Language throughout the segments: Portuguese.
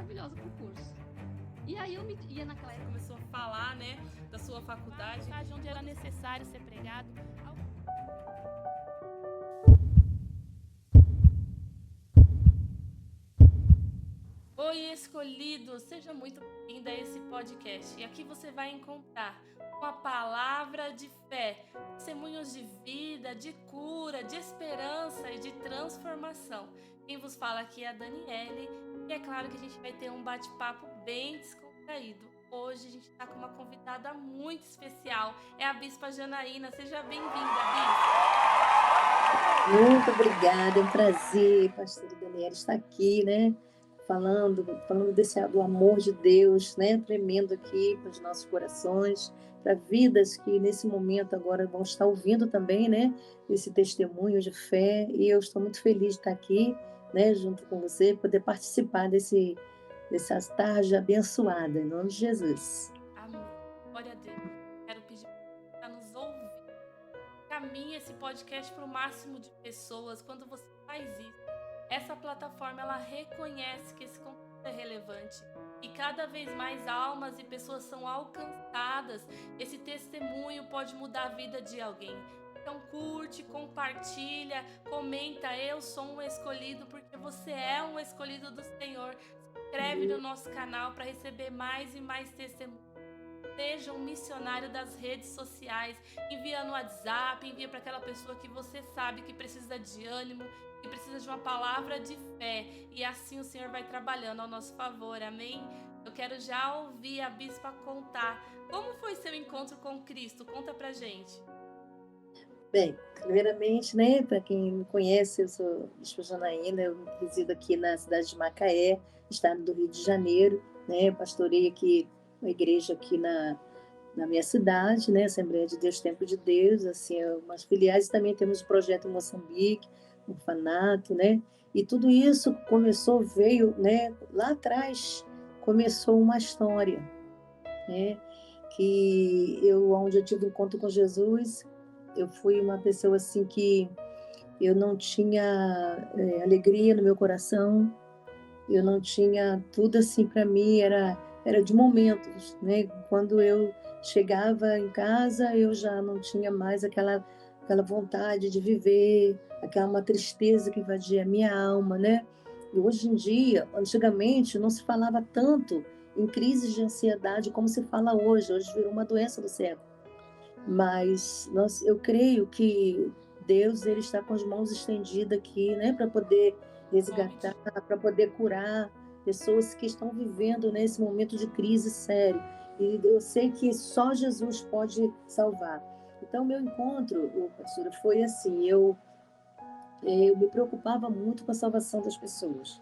maravilhosa pro curso. E aí eu ia naquela época, começou a falar, né, da sua faculdade, onde era necessário ser pregado. Oi, escolhido, seja muito bem-vindo a esse podcast. E aqui você vai encontrar uma palavra de fé, testemunhos de vida, de cura, de esperança e de transformação. Quem vos fala aqui é a Daniele e é claro que a gente vai ter um bate-papo bem descontraído. Hoje a gente está com uma convidada muito especial, é a Bispa Janaína. Seja bem-vinda, Bispa. Muito obrigada, é um prazer, pastora Daniela, estar aqui, né? Falando do amor de Deus, né? Tremendo aqui para os nossos corações, para vidas que nesse momento agora vão estar ouvindo também, né? Esse testemunho de fé. E eu estou muito feliz de estar aqui, né? Junto com você, poder participar dessa tarde abençoada, em nome de Jesus. Amém. Glória a Deus. Quero pedir para nos ouvir. Caminhe esse podcast para o máximo de pessoas. Quando você faz isso, essa plataforma ela reconhece que esse conteúdo é relevante e cada vez mais almas e pessoas são alcançadas. Esse testemunho pode mudar a vida de alguém. Então curte, compartilha, comenta. Eu sou um escolhido porque você é um escolhido do Senhor. Se inscreve no nosso canal para receber mais e mais testemunhos. Seja um missionário das redes sociais. Envia no WhatsApp, envia para aquela pessoa que você sabe que precisa de ânimo, que precisa de uma palavra de fé. E assim o Senhor vai trabalhando ao nosso favor, amém? Eu quero já ouvir a Bispa contar como foi seu encontro com Cristo. Conta pra gente. Bem, primeiramente, né, para quem me conhece, eu sou Bispa Janaína, eu resido aqui na cidade de Macaé, estado do Rio de Janeiro, né, pastorei aqui uma igreja aqui na minha cidade, né, Assembleia de Deus, Templo de Deus, assim, umas filiais, e também temos o projeto em Moçambique, orfanato, né, e tudo isso veio, né, lá atrás, começou uma história, né, onde eu tive um encontro com Jesus. Eu fui uma pessoa assim que eu não tinha alegria no meu coração, eu não tinha tudo assim para mim, era de momentos, né? Quando eu chegava em casa, eu já não tinha mais aquela vontade de viver, uma tristeza que invadia a minha alma, né? E hoje em dia, antigamente, não se falava tanto em crises de ansiedade como se fala hoje. Hoje virou uma doença do século. Mas eu creio que Deus ele está com as mãos estendidas aqui, né, para poder resgatar, para poder curar pessoas que estão vivendo nesse momento de crise sério. E eu sei que só Jesus pode salvar. Então, meu encontro, pastora, foi assim, eu me preocupava muito com a salvação das pessoas.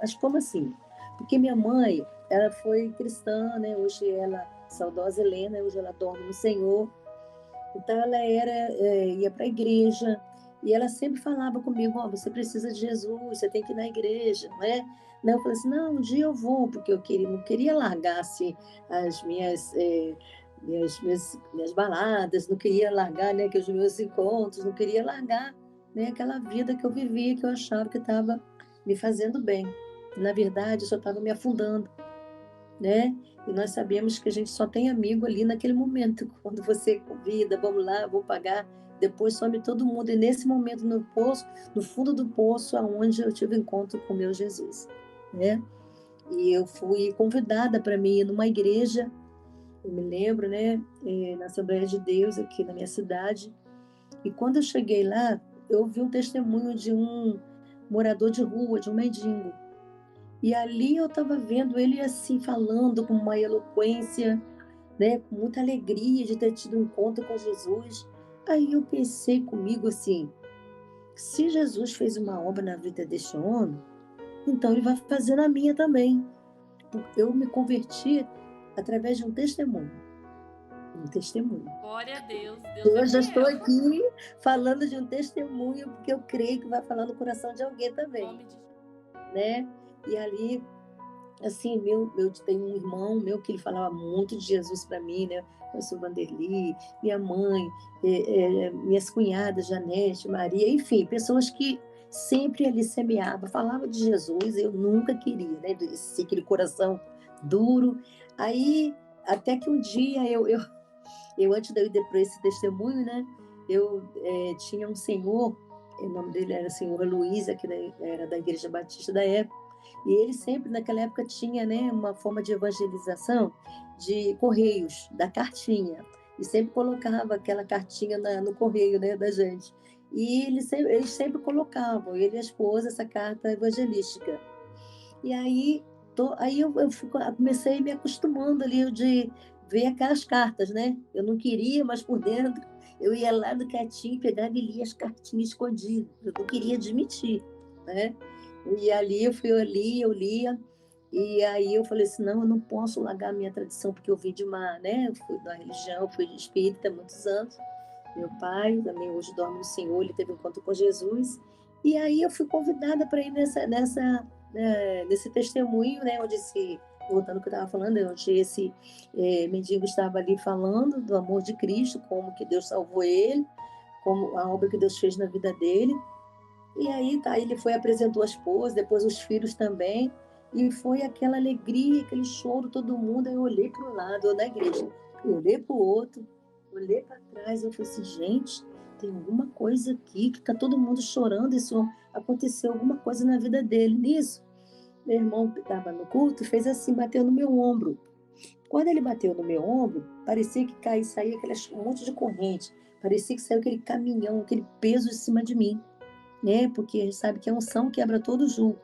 Mas como assim? Porque minha mãe, ela foi cristã, né? Hoje ela, saudosa Helena, hoje ela dorme no Senhor. Então ela ia para a igreja e ela sempre falava comigo, você precisa de Jesus, você tem que ir na igreja, né? Não, eu falei assim, não, um dia eu vou, porque não queria largar assim, as minhas baladas, não queria largar, né, os meus encontros, não queria largar, né, aquela vida que eu vivia, que eu achava que estava me fazendo bem. Na verdade, eu só estava me afundando, né? E nós sabemos que a gente só tem amigo ali naquele momento. Quando você convida, vamos lá, vou pagar, depois some todo mundo. E nesse momento, no fundo do poço, aonde eu tive encontro com o meu Jesus, né? E eu fui convidada para mim ir numa igreja, eu me lembro, né? Na Assembleia de Deus, aqui na minha cidade. E quando eu cheguei lá, eu ouvi um testemunho de um morador de rua, de um mendigo. E ali eu estava vendo ele assim, falando com uma eloquência, né, com muita alegria de ter tido um encontro com Jesus. Aí eu pensei comigo assim, se Jesus fez uma obra na vida deste homem, então ele vai fazer na minha também. Eu me converti através de um testemunho. Glória a Deus. Deus eu já estou aqui falando de um testemunho, porque eu creio que vai falar no coração de alguém também. Né? E ali, assim, eu tenho um irmão meu que ele falava muito de Jesus para mim, né? Eu sou Vanderly, minha mãe, minhas cunhadas, Janete, Maria, enfim, pessoas que sempre ali semeava, falava de Jesus, eu nunca queria, né? Aquele coração duro. Aí, até que um dia eu antes de eu ir para esse testemunho, né? Eu tinha um senhor, o nome dele era senhor Luiz, era da Igreja Batista da época, e ele sempre, naquela época, tinha, né, uma forma de evangelização de correios, da cartinha, e sempre colocava aquela cartinha no correio, né, da gente. E eles sempre colocavam, ele e a esposa, essa carta evangelística. E aí, comecei me acostumando ali de ver aquelas cartas, né? Eu não queria, mas por dentro eu ia lá no quietinho, pegava e lia as cartinhas escondidas. Eu não queria admitir, né? E ali eu lia, e aí eu falei assim, não, eu não posso largar a minha tradição, porque eu vim de uma, né? Eu fui da religião, fui espírita há muitos anos. Meu pai também hoje dorme no Senhor, ele teve um encontro com Jesus. E aí eu fui convidada para ir nesse testemunho, né, voltando ao que eu estava falando, onde esse mendigo estava ali falando do amor de Cristo, como que Deus salvou ele, como a obra que Deus fez na vida dele. E aí ele apresentou a esposa, depois os filhos também, e foi aquela alegria, aquele choro, todo mundo. Aí eu olhei para um lado, eu na igreja, eu olhei para o outro, olhei para trás, eu falei assim, gente, tem alguma coisa aqui que está todo mundo chorando, isso aconteceu alguma coisa na vida dele. Nisso, meu irmão estava no culto e fez assim, bateu no meu ombro. Quando ele bateu no meu ombro, parecia que saía um monte de corrente, parecia que saiu aquele caminhão, aquele peso de cima de mim, né? Porque a gente sabe que a unção quebra todo jugo.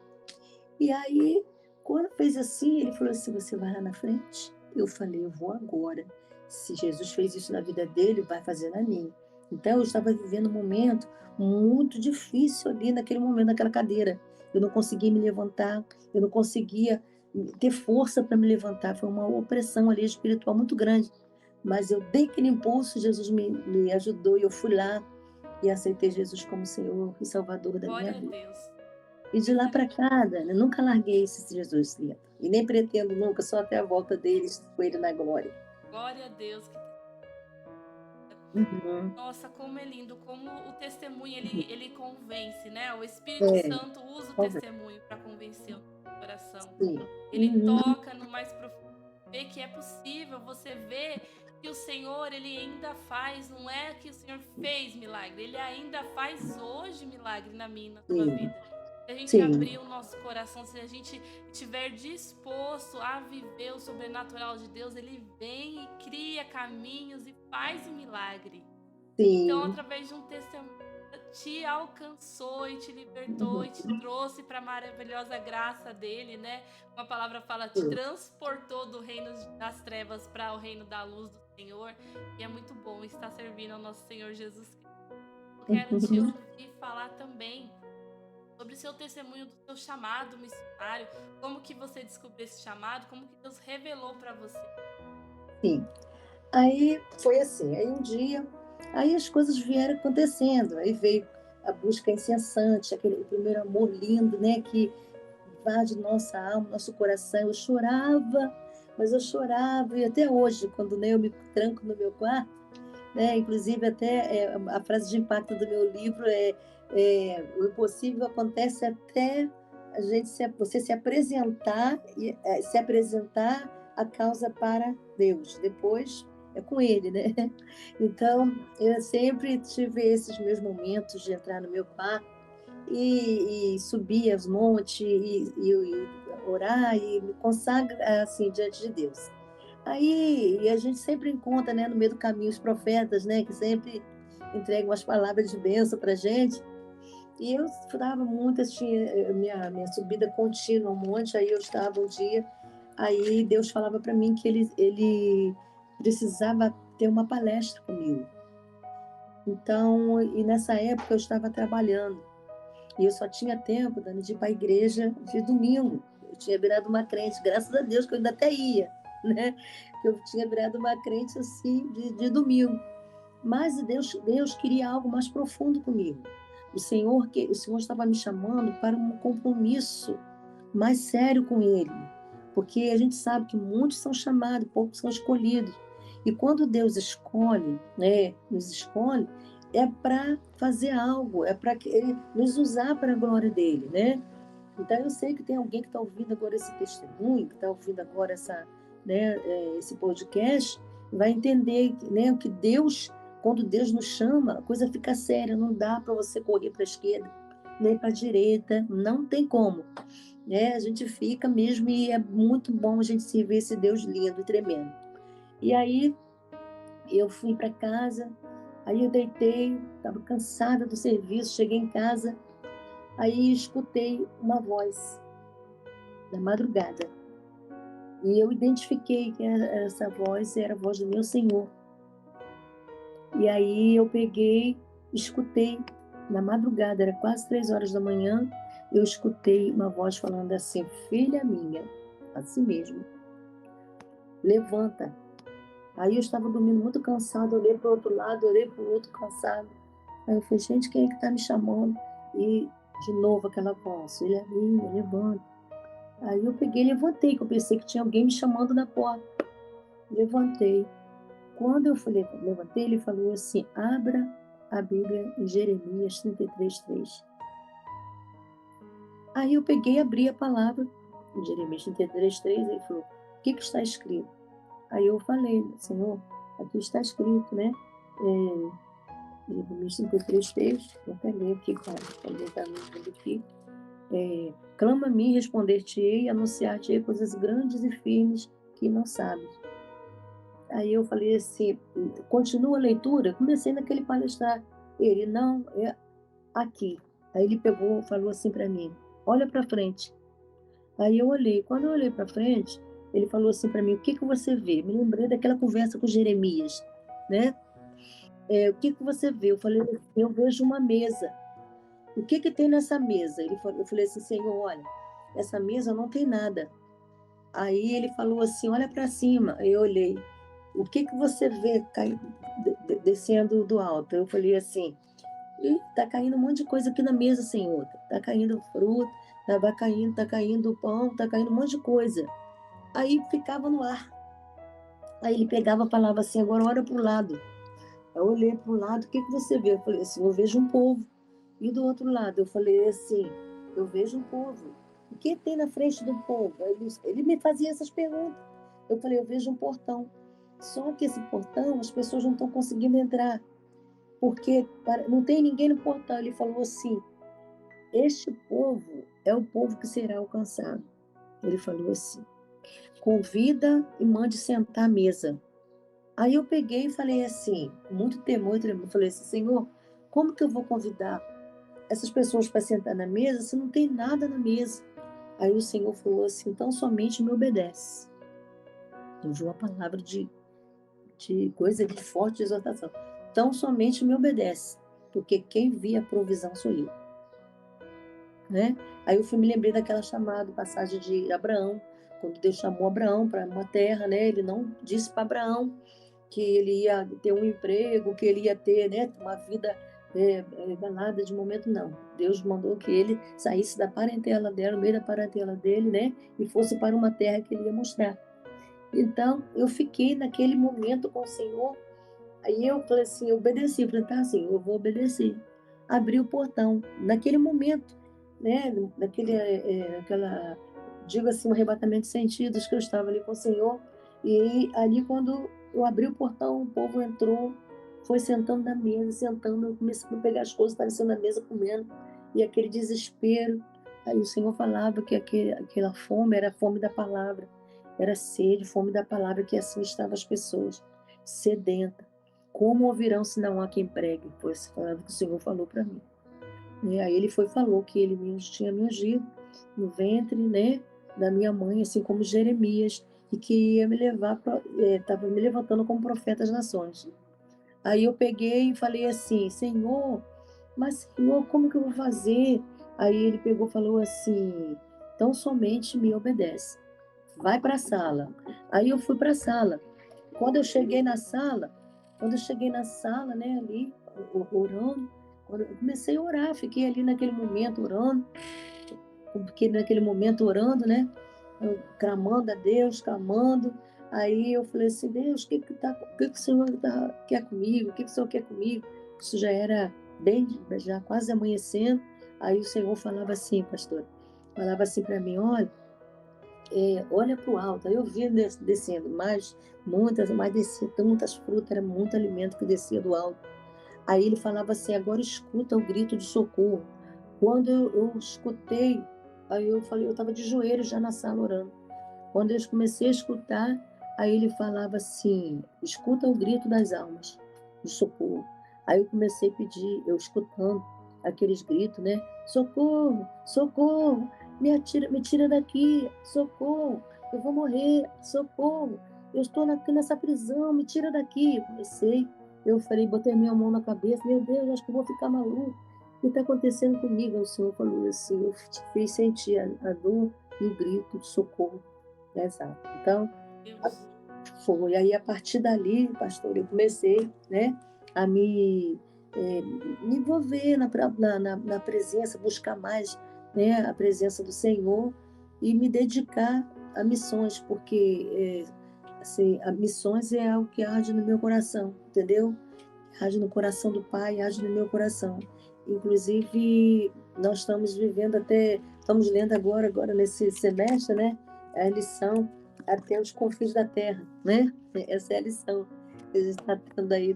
E aí, quando fez assim, ele falou assim, você vai lá na frente? Eu falei, eu vou agora. Se Jesus fez isso na vida dele, vai fazer na minha. Então, eu estava vivendo um momento muito difícil ali naquele momento, naquela cadeira. Eu não conseguia me levantar, eu não conseguia ter força para me levantar. Foi uma opressão ali espiritual muito grande. Mas eu dei aquele impulso, Jesus me ajudou e eu fui lá e aceitei Jesus como Senhor e Salvador da minha Glória a vida. Deus. E de lá para cá, Dani, eu nunca larguei esse Jesus lindo. E nem pretendo nunca, só até a volta deles com ele na glória. Glória a Deus. Uhum. Nossa, como é lindo, como o testemunho ele convence, né? O Espírito Santo usa o testemunho para convencer o nosso coração. Sim. Ele toca no mais profundo, vê que é possível, você vê que o Senhor, ele ainda faz, não é que o Senhor fez milagre, ele ainda faz hoje milagre na minha e na sua vida. Se a gente abrir o nosso coração, se a gente estiver disposto a viver o sobrenatural de Deus, ele vem e cria caminhos e faz milagre. Sim. Então, através de um testemunho, te alcançou e te libertou e te trouxe para a maravilhosa graça dele, né? Uma palavra fala, te transportou do reino das trevas para o reino da luz do Senhor. E é muito bom estar servindo ao nosso Senhor Jesus Cristo. Eu quero te ouvir falar também sobre o seu testemunho do seu chamado missionário, como que você descobriu esse chamado, como que Deus revelou para você. Sim. Aí foi assim, aí um dia, aí as coisas vieram acontecendo, aí veio a busca incessante, aquele primeiro amor lindo, né, que invade nossa alma, nosso coração. Eu chorava, mas eu chorava, e até hoje, quando, né, eu me tranco no meu quarto, né, inclusive até a frase de impacto do meu livro o impossível acontece até você se apresentar a causa para Deus. Depois é com Ele, né? Então, eu sempre tive esses meus momentos de entrar no meu quarto e subir aos montes e orar e me consagrar assim diante de Deus. Aí a gente sempre encontra, né, no meio do caminho os profetas, né, que sempre entregam as palavras de bênção para gente. E eu estudava muito, tinha minha subida contínua ao monte. Aí eu estava um dia, aí Deus falava para mim que ele precisava ter uma palestra comigo. Então, e nessa época eu estava trabalhando. E eu só tinha tempo, Dani, de ir para a igreja de domingo. Eu tinha virado uma crente, graças a Deus, que eu ainda até ia, né? Eu tinha virado uma crente assim de domingo. Mas Deus queria algo mais profundo comigo. O Senhor estava me chamando para um compromisso mais sério com Ele. Porque a gente sabe que muitos são chamados, poucos são escolhidos. E quando Deus escolhe, né, nos escolhe, é para fazer algo, é para nos usar para a glória dele, né? Então eu sei que tem alguém que está ouvindo agora esse testemunho, que está ouvindo agora esse podcast, vai entender, né, o que Deus, quando Deus nos chama, a coisa fica séria, não dá para você correr para a esquerda, nem para a direita, não tem como. Né? A gente fica mesmo e é muito bom a gente se ver esse Deus lindo e tremendo. E aí eu fui para casa, aí eu deitei, estava cansada do serviço, cheguei em casa, aí escutei uma voz da madrugada. E eu identifiquei que essa voz era a voz do meu Senhor. E aí eu peguei, escutei, na madrugada, era quase 3 horas da manhã, eu escutei uma voz falando assim: filha minha, assim mesmo, levanta. Aí eu estava dormindo muito cansado, olhei para o outro lado, olhei para o outro cansado. Aí eu falei: gente, quem é que está me chamando? E de novo aquela voz: filha minha, levanta. Aí eu peguei e levantei, que eu pensei que tinha alguém me chamando na porta. Levantei. Quando eu levantei, ele falou assim: abra a Bíblia em Jeremias 33:3. Aí eu peguei e abri a palavra em Jeremias 33:3, ele falou: o que está escrito? Aí eu falei: Senhor, aqui está escrito, né? Jeremias 33:3, vou até ler aqui, aqui. Clama a mim, responder-te-ei, anunciar-te-ei coisas grandes e firmes que não sabes. Aí eu falei assim: continua a leitura? Comecei naquele palestrar. Ele: não, é aqui. Aí ele pegou, falou assim para mim: olha para frente. Aí eu olhei. Quando eu olhei para frente, ele falou assim para mim: o que você vê? Me lembrei daquela conversa com Jeremias, né? O que você vê? Eu falei assim: eu vejo uma mesa. O que tem nessa mesa? Eu falei assim: Senhor, olha, essa mesa não tem nada. Aí ele falou assim: olha para cima. Aí eu olhei. O que você vê descendo do alto? Eu falei assim: tá caindo um monte de coisa aqui na mesa, Senhor. Tá caindo fruta, tá caindo pão, tá caindo um monte de coisa. Aí ficava no ar. Aí ele pegava a palavra assim: agora olha para o lado. Eu olhei para o lado: o que você vê? Eu falei assim: eu vejo um povo. E do outro lado, eu falei assim: eu vejo um povo. O que tem na frente do povo? Ele me fazia essas perguntas. Eu falei: eu vejo um portão. Só que esse portão, as pessoas não estão conseguindo entrar, porque não tem ninguém no portão. Ele falou assim: este povo é o povo que será alcançado. Ele falou assim: convida e mande sentar à mesa. Aí eu peguei e falei assim, com muito temor, eu falei assim: Senhor, como que eu vou convidar essas pessoas para sentar na mesa se não tem nada na mesa? Aí o Senhor falou assim: então somente me obedece. Usou a palavra de coisa de forte exortação. Então somente me obedece, porque quem via a provisão sou eu. Né? Aí eu me lembrei daquela chamada, passagem de Abraão, quando Deus chamou Abraão para uma terra, né? Ele não disse para Abraão que ele ia ter um emprego, que ele ia ter, né, uma vida danada de momento, não. Deus mandou que ele saísse da parentela dela, no meio da parentela dele, né, e fosse para uma terra que ele ia mostrar. Então, eu fiquei naquele momento com o Senhor. Aí eu falei assim, eu obedeci, falei: tá, assim, eu vou obedecer. Abri o portão. Naquele momento, né, digo assim, um arrebatamento de sentidos, que eu estava ali com o Senhor, e ali quando eu abri o portão, o povo entrou, foi sentando na mesa, sentando, eu comecei a pegar as coisas, estava sendo na mesa comendo, e aquele desespero. Aí o Senhor falava que aquela fome era a fome da palavra, era sede, fome da palavra, que assim estavam as pessoas, sedentas. Como ouvirão se não há quem pregue? Foi essa palavra que o Senhor falou para mim. E aí ele falou que ele tinha me ungido no ventre, né, da minha mãe, assim como Jeremias, e que ia me levar, estava me levantando como profeta das nações. Aí eu peguei e falei assim: Senhor, mas Senhor, como que eu vou fazer? Aí ele pegou e falou assim: então somente me obedece. Vai para a sala. Aí eu fui para a sala. Quando eu cheguei na sala, né, ali, orando, quando eu comecei a orar, fiquei ali naquele momento orando, né, clamando a Deus, clamando. Aí eu falei assim: Deus, o que o Senhor quer comigo? O que o Senhor quer comigo? Isso já era bem, já quase amanhecendo. Aí o Senhor falava assim, pastor, falava assim para mim, olha para o alto. Aí eu via descendo, mas descia tantas frutas, era muito alimento que descia do alto. Aí ele falava assim, agora escuta o grito de socorro. Quando eu escutei, aí eu falei, eu estava de joelhos já na sala orando. Quando eu comecei a escutar, aí ele falava assim, escuta o grito das almas, de socorro. Aí eu comecei a pedir, eu escutando aqueles gritos, né? Socorro, socorro, me tira daqui, socorro, eu vou morrer, socorro, eu estou aqui nessa prisão, me tira daqui. Eu falei, botei minha mão na cabeça, meu Deus, acho que eu vou ficar maluco. O que está acontecendo comigo? O Senhor falou assim, eu te fiz sentir a dor e o grito de socorro. Exato. Então, Deus. foi. Aí, a partir dali, pastor, eu comecei, né, a me envolver na presença, buscar mais, né, a presença do Senhor e me dedicar a missões, porque, assim, a missões é algo que arde no meu coração, entendeu? Arde no coração do Pai, arde no meu coração. Inclusive, nós estamos lendo agora nesse semestre, né, a lição até os confins da terra, né? Essa é a lição que a gente está tendo aí,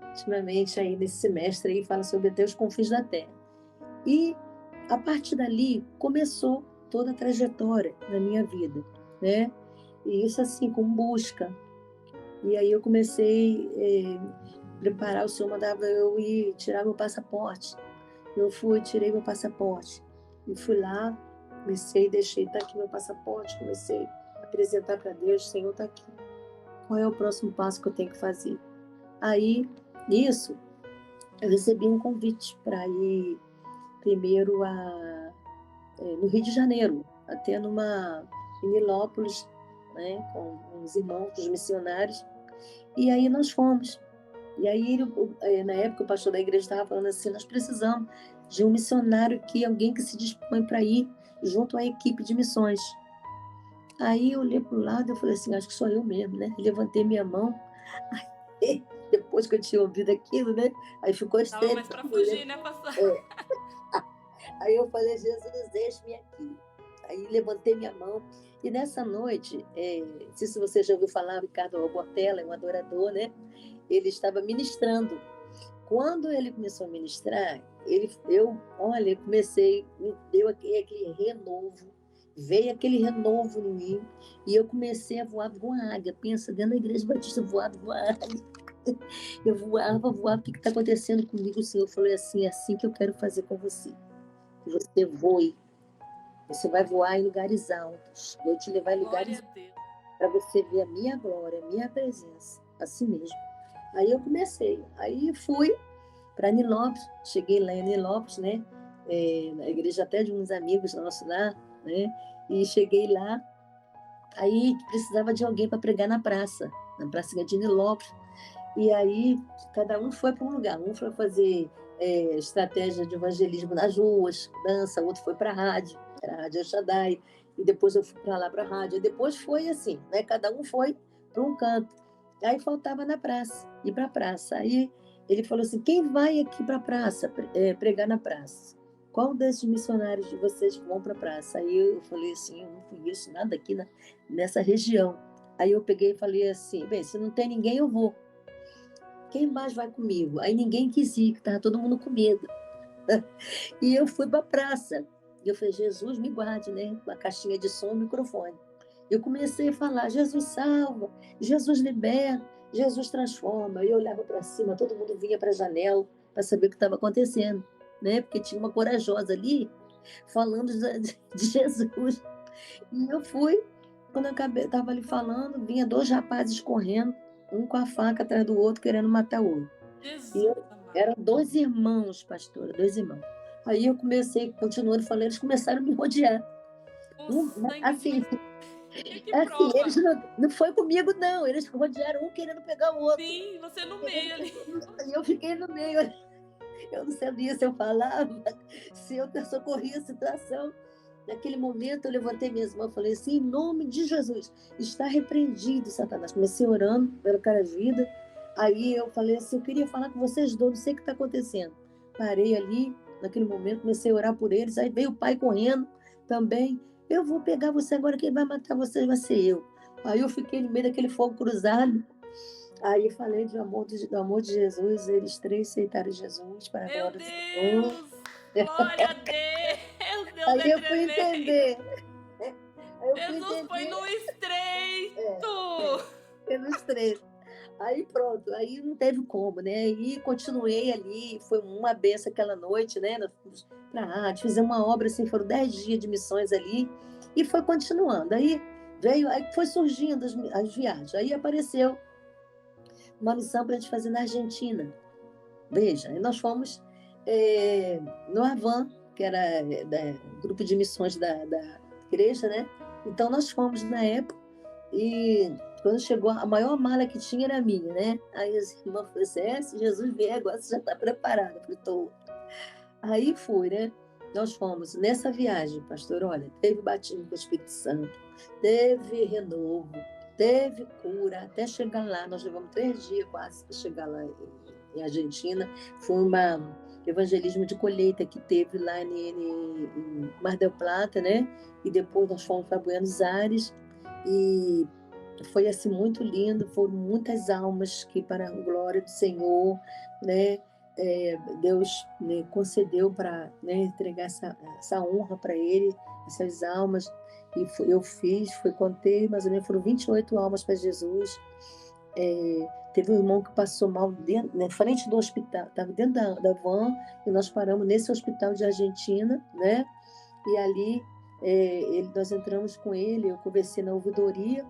ultimamente, aí nesse semestre, aí fala sobre até os confins da terra. E, a partir dali, começou toda a trajetória da minha vida, né? E isso, assim, com busca. E aí eu comecei a preparar, o Senhor mandava eu ir tirar meu passaporte. Eu fui, tirei meu passaporte. E fui lá, deixei, tá aqui meu passaporte, comecei a apresentar para Deus, Senhor, tá aqui. Qual é o próximo passo que eu tenho que fazer? Aí, nisso, eu recebi um convite para ir primeiro no Rio de Janeiro, até em Nilópolis, né, com uns irmãos, os missionários. E aí nós fomos. E aí, na época, o pastor da igreja estava falando assim, nós precisamos de um missionário alguém que se dispõe para ir junto à equipe de missões. Aí eu olhei para o lado e falei assim, acho que sou eu mesmo, né? Levantei minha mão, aí, depois que eu tinha ouvido aquilo, né? Aí ficou estranho. Não, mas para fugir, né, pastor? Aí eu falei, Jesus, deixe-me aqui. Aí levantei minha mão. E nessa noite, não sei se você já ouviu falar, Ricardo Bortella, é um adorador, né? Ele estava ministrando. Quando ele começou a ministrar, me deu aquele renovo, veio aquele renovo em mim, e eu comecei a voar com a águia. Pensa, dentro da igreja batista, eu voava com a águia. Eu voava, o que está acontecendo comigo? O Senhor falou assim, é assim que eu quero fazer com você. Que você voe, você vai voar em lugares altos, vou te levar em lugares para você ver a minha glória, a minha presença, assim mesmo. Aí eu comecei, aí fui para Nilópolis, cheguei lá em Nilópolis, né, na igreja até de uns amigos nossos lá, né, e cheguei lá, aí precisava de alguém para pregar na praça de Nilópolis, e aí cada um foi para um lugar, um foi fazer estratégia de evangelismo nas ruas, dança, outro foi para a rádio, era a Rádio El Shaddai, e depois eu fui para lá para a rádio, e depois foi assim, né, cada um foi para um canto. Aí faltava na praça, ir para a praça. Aí ele falou assim, quem vai aqui para a praça, pregar na praça? Qual desses missionários de vocês vão para a praça? Aí eu falei assim, eu não conheço nada aqui nessa região. Aí eu peguei e falei assim, bem, se não tem ninguém, eu vou. Quem mais vai comigo? Aí ninguém quis ir, que estava todo mundo com medo. E eu fui para a praça. E eu falei, Jesus, me guarde, né? Uma caixinha de som e um microfone. Eu comecei a falar, Jesus salva, Jesus liberta, Jesus transforma. Eu olhava para cima, todo mundo vinha para a janela para saber o que estava acontecendo, né? Porque tinha uma corajosa ali falando de Jesus. E eu fui, quando eu estava ali falando, vinha 2 rapazes correndo, um com a faca atrás do outro, querendo matar o outro. Jesus, Eram 2 irmãos, pastora, 2 irmãos. Aí eu comecei, continuando falando, eles começaram a me rodear. Assim, eles não foi comigo, não. Eles rodearam um querendo pegar o outro. Sim, você no meio ali. E eu fiquei no meio. Eu não sabia se eu falava, se eu socorria a situação. Naquele momento, eu levantei minhas mãos e falei assim, em nome de Jesus, está repreendido, Satanás. Comecei orando pelo cara de vida. Aí eu falei assim, eu queria falar com vocês dois, não sei o que está acontecendo. Parei ali, naquele momento, comecei a orar por eles, aí veio o pai correndo também. Eu vou pegar você agora, quem vai matar vocês vai ser eu. Aí eu fiquei no meio daquele fogo cruzado. Aí falei do amor de Jesus, eles três aceitaram Jesus para a Meu glória do Senhor. Deus! Glória a Deus! Deus Aí é eu fui tremendo! entender. Aí eu fui Jesus foi entender. no estreito! Pelos três. Aí pronto, aí não teve como, né? Aí continuei ali, foi uma benção aquela noite, né? Nós fomos pra rádio, fizemos uma obra assim, foram 10 dias de missões ali, e foi continuando. Aí veio, aí foi surgindo as viagens. Aí apareceu uma missão para a gente fazer na Argentina. Veja, aí nós fomos no Avan, que era grupo de missões da igreja, né? Então nós fomos na época e quando chegou, a maior mala que tinha era a minha, né? Aí as irmãs falaram assim, se Jesus vier agora, você já está preparada. Eu falei, tô. Aí fui, né? Nós fomos nessa viagem, pastor, olha, teve batismo com o Espírito Santo, teve renovo, teve cura, até chegar lá, nós levamos 3 dias quase para chegar lá em Argentina. Foi um evangelismo de colheita que teve lá em Mar del Plata, né? E depois nós fomos para Buenos Aires e foi assim muito lindo, foram muitas almas que para a glória do Senhor, né? Deus, né, concedeu para, né, entregar essa honra para Ele, essas almas, e eu fiz, contei, mais ou menos foram 28 almas para Jesus. Teve um irmão que passou mal na frente do hospital, estava dentro da van, e nós paramos nesse hospital de Argentina, né? E ali nós entramos com ele, eu conversei na ouvidoria,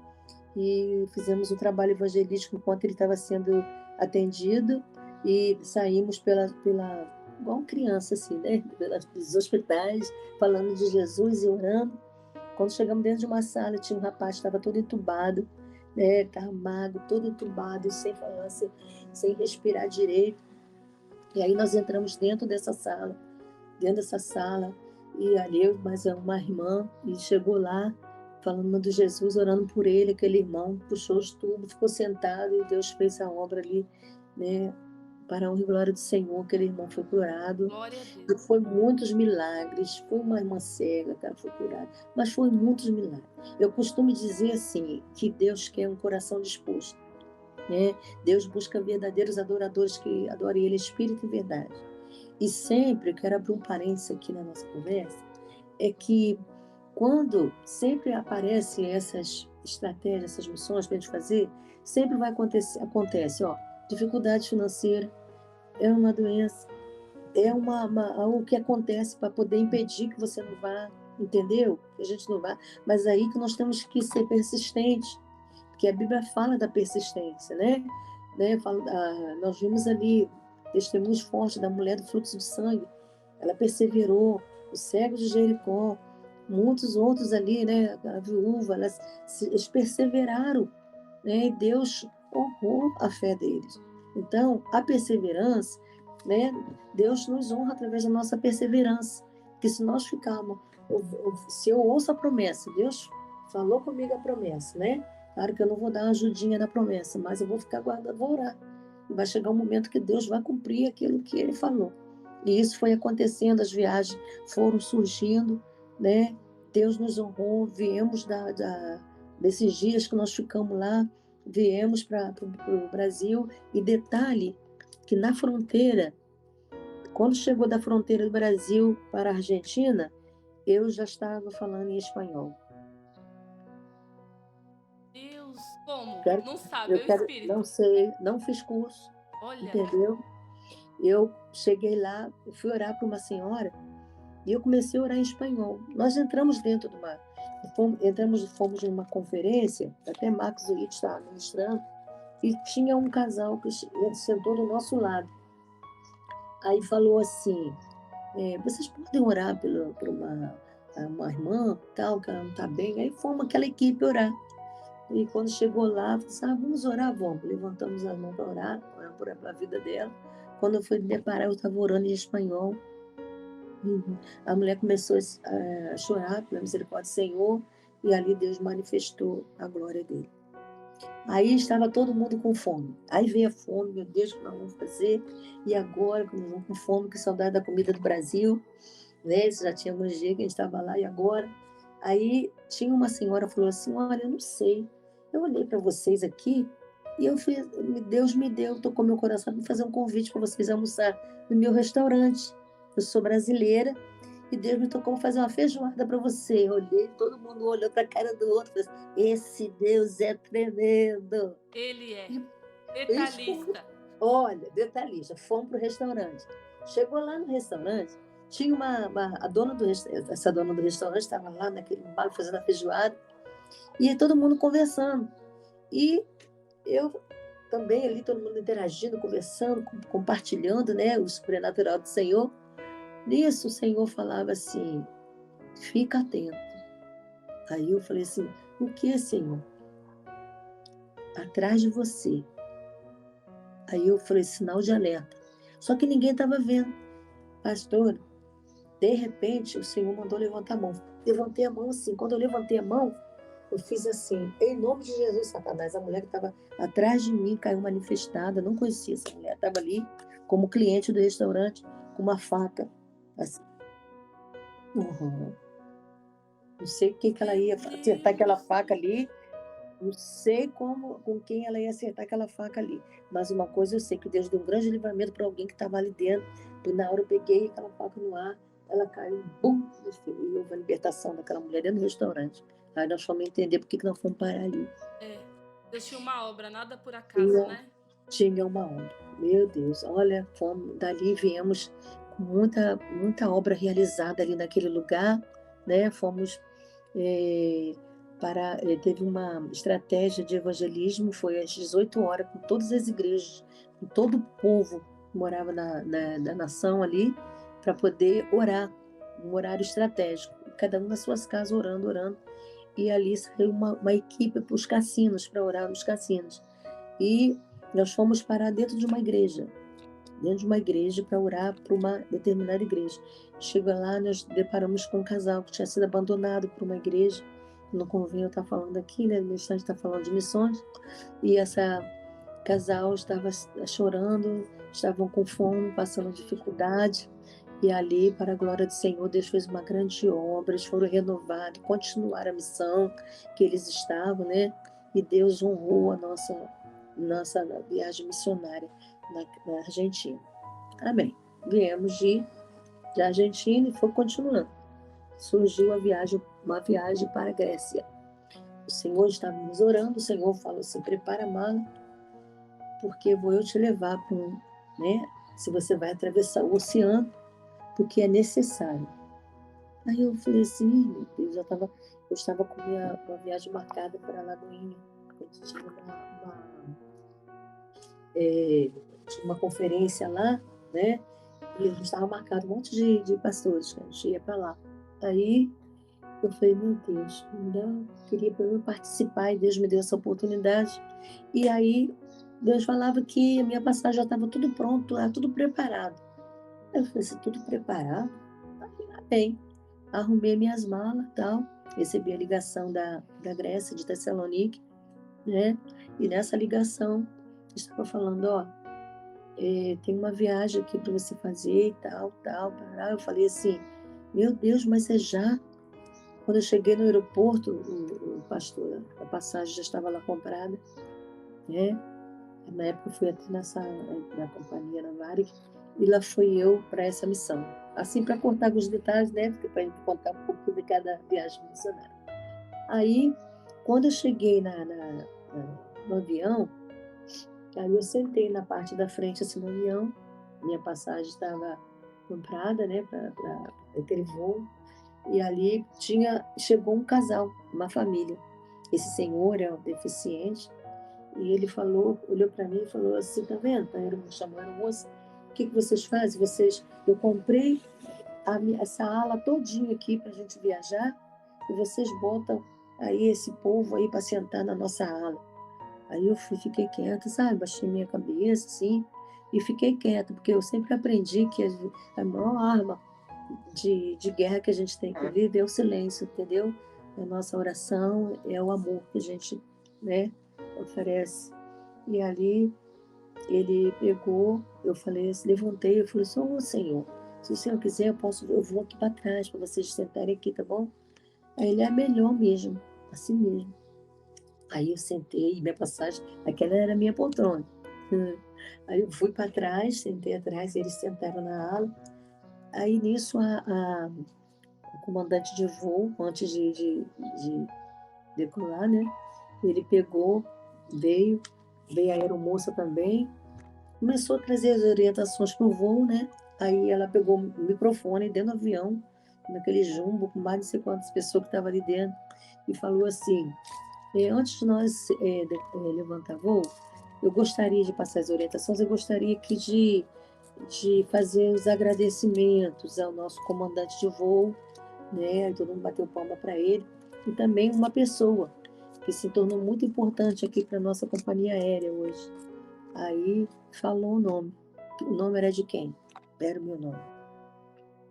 e fizemos o trabalho evangelístico enquanto ele estava sendo atendido e saímos igual criança assim, né, pelos hospitais, falando de Jesus e orando. Quando chegamos dentro de uma sala, tinha um rapaz que estava todo entubado, né, estava magro, todo entubado, sem falar, sem respirar direito. E aí nós entramos dentro dessa sala, e ali eu mais uma irmã, e chegou lá, falando de Jesus, orando por ele, aquele irmão puxou os tubos, ficou sentado e Deus fez a obra ali, né? Para a honra e glória do Senhor, aquele irmão foi curado. Glória a Deus. E foi muitos milagres, foi uma irmã cega que ela foi curada, mas foi muitos milagres. Eu costumo dizer assim, que Deus quer um coração disposto, né? Deus busca verdadeiros adoradores que adorem Ele, espírito e verdade. E sempre, eu quero abrir um parênteses aqui na nossa conversa, é que quando sempre aparecem essas estratégias, essas missões para a gente fazer, sempre vai acontece, dificuldade financeira, é uma doença, é algo que acontece para poder impedir que você não vá, entendeu? Que a gente não vá, mas aí que nós temos que ser persistentes, porque a Bíblia fala da persistência, né? Nós vimos ali testemunhos fortes da mulher do fluxo de sangue, ela perseverou, o cego de Jericó, muitos outros ali, né? A viúva, eles perseveraram, né? E Deus honrou a fé deles. Então, a perseverança, né? Deus nos honra através da nossa perseverança. Porque se nós ficarmos, se eu ouço a promessa, Deus falou comigo a promessa, né? Claro que eu não vou dar uma ajudinha na promessa, mas eu vou ficar guardando, vou orar. E vai chegar um momento que Deus vai cumprir aquilo que Ele falou. E isso foi acontecendo, as viagens foram surgindo, né? Deus nos honrou, viemos desses dias que nós ficamos lá, viemos para o Brasil. E detalhe, que na fronteira, quando chegou da fronteira do Brasil para a Argentina, eu já estava falando em espanhol. Deus, como? Quero, Não sabe, é o Espírito. Não sei, não fiz curso, Olha. entendeu? Eu cheguei lá, fui orar para uma senhora e eu comecei a orar em espanhol. Nós entramos dentro fomos numa conferência, até Marcos Witt estava ministrando, e tinha um casal que sentou do nosso lado. Aí falou assim, vocês podem orar por uma irmã, tal, que ela não está bem? Aí fomos aquela equipe orar. E quando chegou lá, falei assim, vamos orar, vamos. Levantamos a mão para orar por a vida dela. Quando eu fui me deparar, eu estava orando em espanhol. A mulher começou a chorar pela misericórdia do Senhor, e ali Deus manifestou a glória dele. Aí estava todo mundo com fome. Aí veio a fome, meu Deus, o que nós vamos fazer? E agora, quando nós vamos com fome, que saudade da comida do Brasil, né? Isso já tinha alguns dias que a gente estava lá, e agora? Aí tinha uma senhora que falou assim, olha, eu não sei, eu olhei para vocês aqui, e eu fiz, Deus me deu, tocou meu coração para fazer um convite para vocês almoçar no meu restaurante. Eu sou brasileira, e Deus me tocou fazer uma feijoada para você. Eu olhei, todo mundo olhou para a cara do outro, falou assim, esse Deus é tremendo. Ele é E detalhista. olha, detalhista, fomos para o restaurante. Chegou lá no restaurante, tinha a dona essa dona do restaurante estava lá naquele bar fazendo a feijoada, e todo mundo conversando. E eu também ali, todo mundo interagindo, conversando, compartilhando, né, o sobrenatural do Senhor. Nisso o Senhor falava assim, fica atento. Aí eu falei assim, o que, Senhor? Atrás de você. Aí eu falei, sinal de alerta. Só que ninguém estava vendo. Pastor, de repente o Senhor mandou levantar a mão. Levantei a mão assim. Quando eu levantei a mão, eu fiz assim, em nome de Jesus, Satanás. A mulher que estava atrás de mim caiu manifestada. Não conhecia essa mulher. Estava ali como cliente do restaurante, com uma faca. Assim. Uhum. Não sei o que ela ia acertar aquela faca ali. Não sei com quem ela ia acertar aquela faca ali. Mas uma coisa eu sei, que Deus deu um grande livramento para alguém que estava ali dentro. E na hora eu peguei aquela faca no ar, ela caiu, bum, e houve a libertação daquela mulher dentro do restaurante. Aí nós fomos entender por que nós fomos parar ali. Deus tinha uma obra, nada por acaso, né? Tinha uma obra. Meu Deus, olha, dali viemos com muita obra realizada ali naquele lugar, né? Fomos... teve uma estratégia de evangelismo, foi às 18 horas, com todas as igrejas, com todo o povo que morava da nação ali, para poder orar, um horário estratégico, cada um nas suas casas orando, e ali saiu uma equipe para os cassinos, para orar nos cassinos, e nós fomos parar dentro de uma igreja para orar para uma determinada igreja. Chegou lá, nós deparamos com um casal que tinha sido abandonado por uma igreja. No convênio está falando aqui, né? No instante está falando de missões. E essa casal estava chorando, estavam com fome, passando dificuldade. E ali, para a glória do Senhor, Deus fez uma grande obra, eles foram renovados, continuaram a missão que eles estavam, né? E Deus honrou a nossa viagem missionária na Argentina. Amém. Viemos de Argentina e foi continuando. Surgiu uma viagem para a Grécia. O Senhor estava nos orando, o Senhor falou assim, prepara a mala, porque vou eu te levar para né? Se você vai atravessar o oceano, porque é necessário. Aí eu falei assim, meu Deus, eu estava com uma viagem marcada para a Lagoinha. Tinha uma conferência lá, né? E estava marcado um monte de pastores, que a gente ia para lá. Aí eu falei, meu Deus, eu queria eu participar, e Deus me deu essa oportunidade. E aí Deus falava que a minha passagem já estava tudo pronto, tudo preparado. Eu falei, se tudo preparado, tá bem. Arrumei minhas malas e tal, recebi a ligação da Grécia, de Tessalonique, né? E nessa ligação estava falando, tem uma viagem aqui para você fazer e tal. Eu falei assim, meu Deus, mas é já? Quando eu cheguei no aeroporto, o pastor, a passagem já estava lá comprada, né? Na época eu fui até na companhia, na Varig, e lá fui eu para essa missão. Assim, para cortar alguns detalhes, né? Porque para contar um pouquinho de cada viagem missionária. Aí, quando eu cheguei no avião, aí eu sentei na parte da frente, assim, no avião, minha passagem estava comprada, né, para aquele voo, e ali chegou um casal, uma família. Esse senhor é um deficiente, e ele olhou para mim e falou assim, tá vendo? Chamou a moça, o que vocês fazem? Eu comprei essa ala todinha aqui para a gente viajar, e vocês botam aí esse povo aí para sentar na nossa ala. Aí eu fiquei quieta, sabe? Baixei minha cabeça, assim, e fiquei quieta, porque eu sempre aprendi que a maior arma de guerra que a gente tem que viver é o silêncio, entendeu? A nossa oração é o amor que a gente, né, oferece. E ali ele pegou, eu falei, levantei, eu falei assim, ô Senhor, se o Senhor quiser, eu vou aqui para trás, para vocês sentarem aqui, tá bom? Aí ele é melhor mesmo, assim mesmo. Aí eu sentei, minha passagem, aquela era a minha poltrona. Aí eu fui para trás, sentei atrás, eles sentaram na ala. Aí nisso o comandante de voo, antes de decolar, né? Ele pegou, veio a aeromoça também, começou a trazer as orientações para o voo, né? Aí ela pegou o microfone dentro do avião, naquele jumbo, com mais de não sei quantas pessoas que estavam ali dentro, e falou assim, antes de nós levantar voo, eu gostaria de passar as orientações, eu gostaria aqui de fazer os agradecimentos ao nosso comandante de voo, né? Aí todo mundo bateu palma para ele, e também uma pessoa que se tornou muito importante aqui para a nossa companhia aérea hoje. Aí falou o nome. O nome era de quem? Era o meu nome.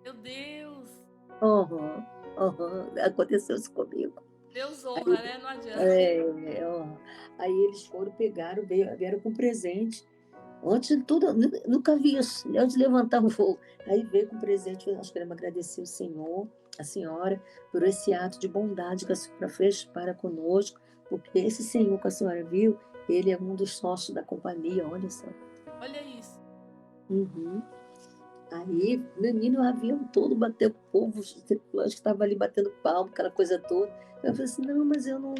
Meu Deus! Aconteceu isso comigo. Deus honra, Aí, né? Não adianta. Aí eles foram, pegaram, vieram com presente. Antes de tudo, nunca vi isso, antes de levantar o voo. Aí veio com presente, nós queremos agradecer o Senhor, a senhora, por esse ato de bondade que a senhora fez para conosco, porque esse Senhor que a senhora viu, ele é um dos sócios da companhia, olha só. Olha isso. Uhum. Aí, menino, o avião todo bateu, o povo, acho que estava ali batendo palmo, aquela coisa toda. Eu falei assim, não, mas eu não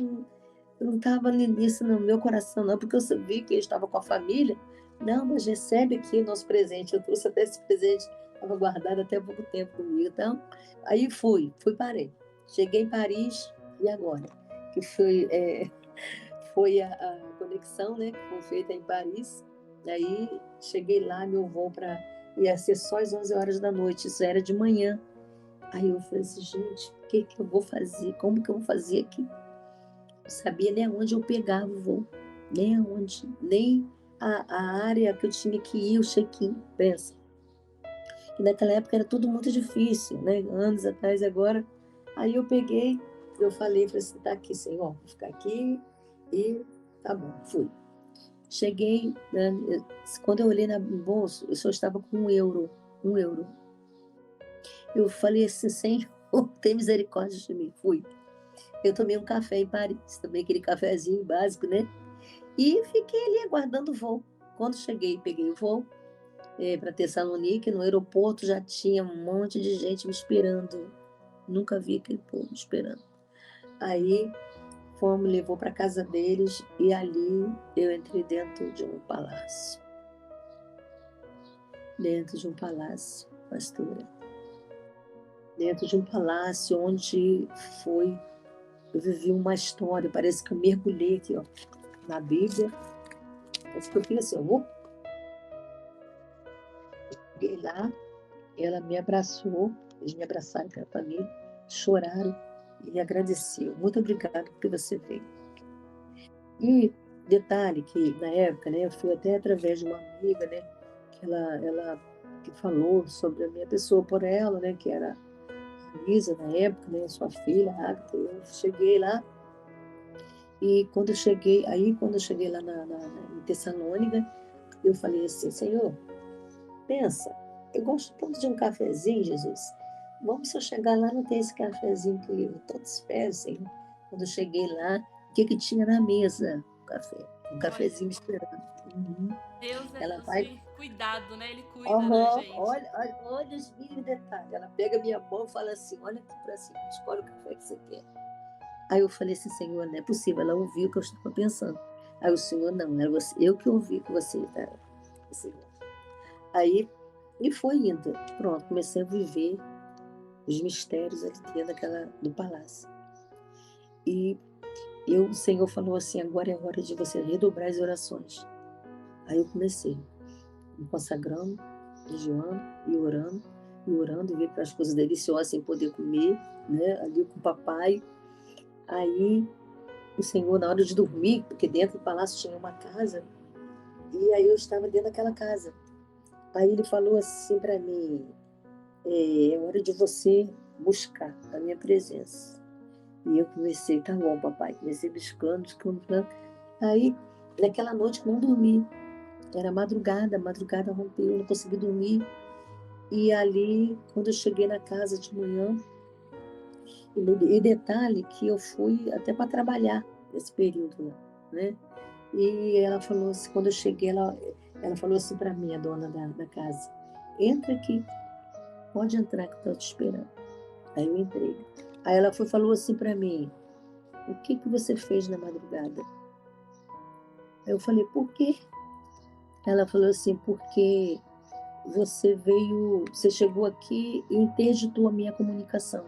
estava nisso no meu coração, não, porque eu sabia que ele estava com a família. Não, mas recebe aqui o nosso presente. Eu trouxe até esse presente, estava guardado até há pouco tempo comigo. Então, aí parei. Cheguei em Paris, e agora? Que foi a conexão, né, que foi feita em Paris. Aí, cheguei lá, meu voo ia ser só às 11 horas da noite, isso era de manhã. Aí eu falei assim, gente, o que eu vou fazer? Como que eu vou fazer aqui? Não sabia nem aonde eu pegava o voo, nem aonde, nem a área que eu tinha que ir, o check-in, pensa. E naquela época era tudo muito difícil, né? Anos atrás, agora. Aí eu falei assim, tá aqui, Senhor, vou ficar aqui e tá bom, fui. Cheguei, né, quando eu olhei no bolso, eu só estava com um euro. Eu falei assim, Senhor, tem misericórdia de mim, fui. Eu tomei um café em Paris, tomei aquele cafezinho básico, né? E fiquei ali aguardando o voo. Quando cheguei, peguei o voo para Tessalonique, no aeroporto já tinha um monte de gente me esperando. Nunca vi aquele povo me esperando. Aí me levou para casa deles e ali eu entrei dentro de um palácio. Dentro de um palácio, pastora. Dentro de um palácio onde eu vivi uma história, parece que eu mergulhei aqui, ó, na Bíblia. Parece que eu fiz assim, cheguei lá, ela me abraçou, eles me abraçaram, aquela família, choraram e agradeceram. Muito obrigada porque você veio. E detalhe que na época, né, eu fui até através de uma amiga, né, que ela que falou sobre a minha pessoa por ela, né, que era a Lisa na época, né, sua filha, a Agatha. Eu cheguei lá e quando eu cheguei lá em Tessalônica, eu falei assim, Senhor, pensa, eu gosto tanto de um cafezinho, Jesus. Vamos, se eu chegar lá, não tem esse cafezinho que eu tanto espero, Senhor. Quando eu cheguei lá, o que tinha na mesa? Café. Um cafezinho esperando. Uhum. Deus é Ela Deus vai... de cuidado, né? Ele cuida da gente. Olha os mínimos detalhes. Ela pega minha mão e fala assim, olha aqui para cima, escolhe o café que você quer. Aí eu falei assim, Senhor, não é possível. Ela ouviu o que eu estava pensando. Aí o Senhor, não, era você, eu que ouvi que você tá, Senhor. Aí, e foi indo. Pronto, comecei a viver os mistérios ali dentro do palácio. E o Senhor falou assim, agora é a hora de você redobrar as orações. Aí eu comecei, me consagrando, jejuando e orando, e ver para as coisas deliciosas sem poder comer, né, ali com o papai. Aí o Senhor, na hora de dormir, porque dentro do palácio tinha uma casa, e aí eu estava dentro daquela casa. Aí ele falou assim para mim, é hora de você buscar a minha presença. E eu comecei, tá bom, papai, comecei buscando. Aí, naquela noite, eu não dormi. Era madrugada, a madrugada rompeu, eu não consegui dormir. E ali, quando eu cheguei na casa de manhã, e detalhe que eu fui até para trabalhar nesse período, né? E ela falou assim, quando eu cheguei, ela falou assim para mim, a dona da casa, entra aqui, pode entrar que eu estou te esperando. Aí eu entrei. Aí ela falou assim para mim, o que você fez na madrugada? Aí eu falei, por quê? Ela falou assim, porque você chegou aqui e interditou a minha comunicação